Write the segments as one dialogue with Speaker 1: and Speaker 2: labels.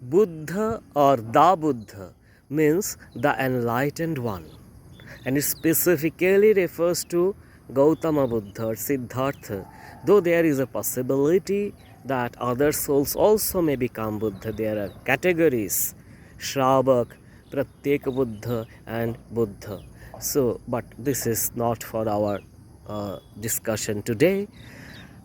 Speaker 1: Buddha or the Buddha means the enlightened one, and it specifically refers to Gautama Buddha or Siddhartha, though there is a possibility that other souls also may become Buddha. There are categories: Shravak, Pratyeka Buddha, and Buddha. So, but this is not for our discussion today.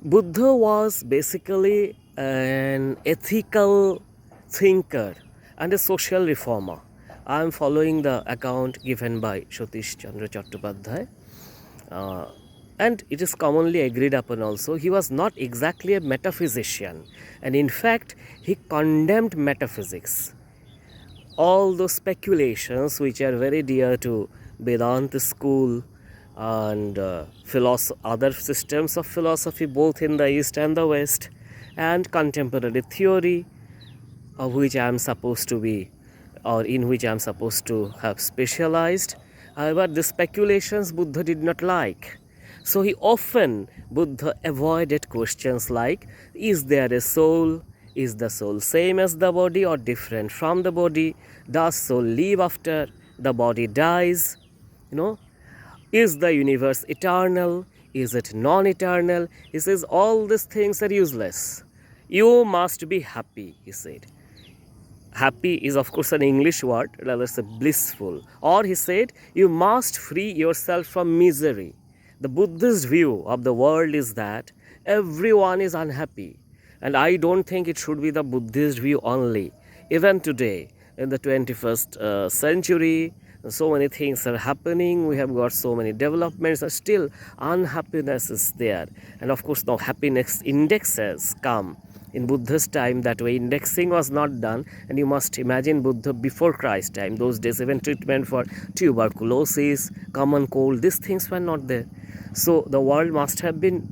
Speaker 1: Buddha was basically an ethical thinker and a social reformer. I am following the account given by Satish Chandra Chattopadhyay, uh, and it is commonly agreed upon also. He was not exactly a metaphysician, and in fact, he condemned metaphysics. All those speculations which are very dear to Vedanta school and other systems of philosophy both in the East and the West, and contemporary theory of which I am supposed to be, or in which I am supposed to have specialized. However, the speculations Buddha did not like. So Buddha avoided questions like, is there a soul? Is the soul same as the body or different from the body? Does soul live after the body dies? You know, is the universe eternal? Is it non-eternal? He says all these things are useless. You must be happy, he said. Happy is of course an English word, rather say blissful. Or he said, you must free yourself from misery. The Buddhist view of the world is that everyone is unhappy. And I don't think it should be the Buddhist view only. Even today, in the 21st century, so many things are happening. We have got so many developments, and still unhappiness is there. And of course, now happiness indexes come. In Buddha's time, that way indexing was not done, and you must imagine Buddha before Christ's time. Those days, even treatment for tuberculosis, common cold, these things were not there. So the world must have been,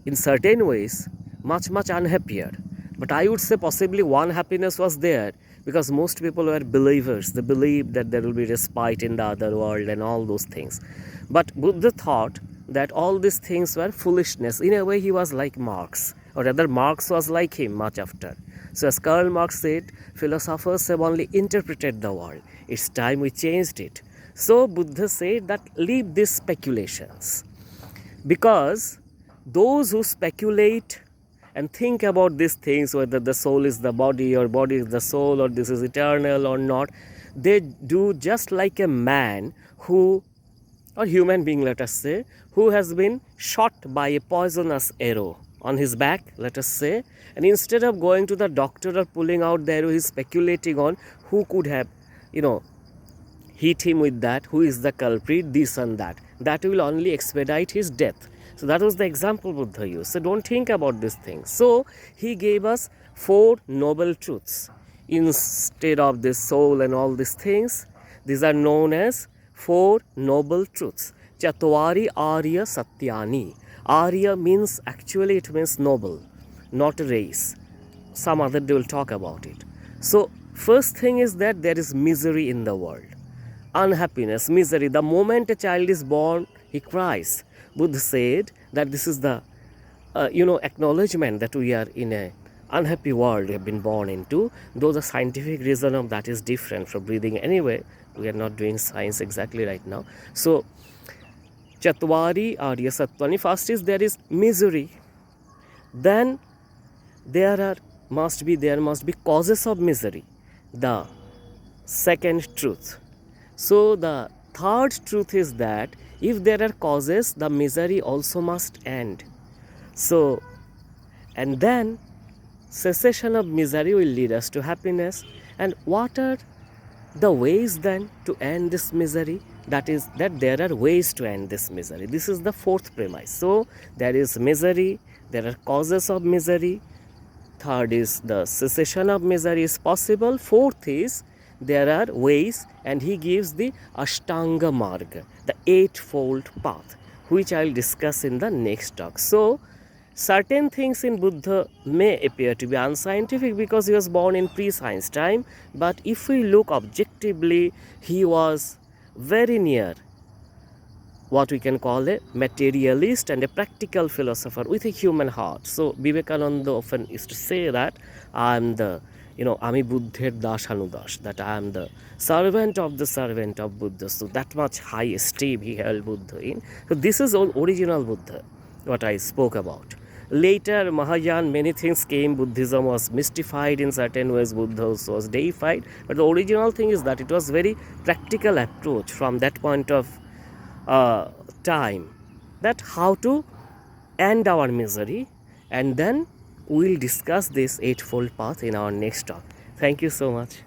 Speaker 1: in certain ways, much unhappier. But I would say possibly one happiness was there, because most people were believers. They believed that there will be respite in the other world and all those things. But Buddha thought that all these things were foolishness. In a way, he was like Marx, or rather Marx was like him much after. So as Karl Marx said, philosophers have only interpreted the world. It's time we changed it. So Buddha said that leave these speculations, because those who speculate and think about these things, whether the soul is the body or body is the soul, or this is eternal or not, they do just like a man who, or human being let us say, who has been shot by a poisonous arrow on his back, let us say, and instead of going to the doctor or pulling out the arrow, he is speculating on who could have, hit him with that, who is the culprit, this and that. That will only expedite his death. So that was the example Buddha used. So don't think about these things. So he gave us 4 noble truths. Instead of this soul and all these things, these are known as 4 noble truths. Chatvari Arya Satyani. Arya means, actually it means noble, not a race. Some other day will talk about it. So first thing is that there is misery in the world. Unhappiness, misery. The moment a child is born, he cries. Buddha said that this is the acknowledgement that we are in a unhappy world we have been born into, though the scientific reason of that is different from breathing. Anyway, we are not doing science exactly right now. So Chatvari Arya Satvani, first is there is misery. Then there must be causes of misery, the second truth. So the third truth is that if there are causes, the misery also must end. So, and then cessation of misery will lead us to happiness. And what are the ways then to end this misery? That is that there are ways to end this misery. This is the fourth premise. So there is misery, there are causes of misery. Third is the cessation of misery is possible. Fourth is there are ways, and he gives the Ashtanga Marga, the eightfold path, which I will discuss in the next talk. So certain things in Buddha may appear to be unscientific because he was born in pre-science time, but if we look objectively, he was very near what we can call a materialist and a practical philosopher with a human heart. So Vivekananda often used to say that I am the Ami Buddher Dashanudash, that I am the servant of Buddha. So that much high esteem he held Buddha in. So this is all original Buddha, what I spoke about. Later, Mahayana, many things came. Buddhism was mystified in certain ways. Buddha was deified. But the original thing is that it was very practical approach from that point of time, that how to end our misery, and then we'll discuss this eightfold path in our next talk. Thank you so much.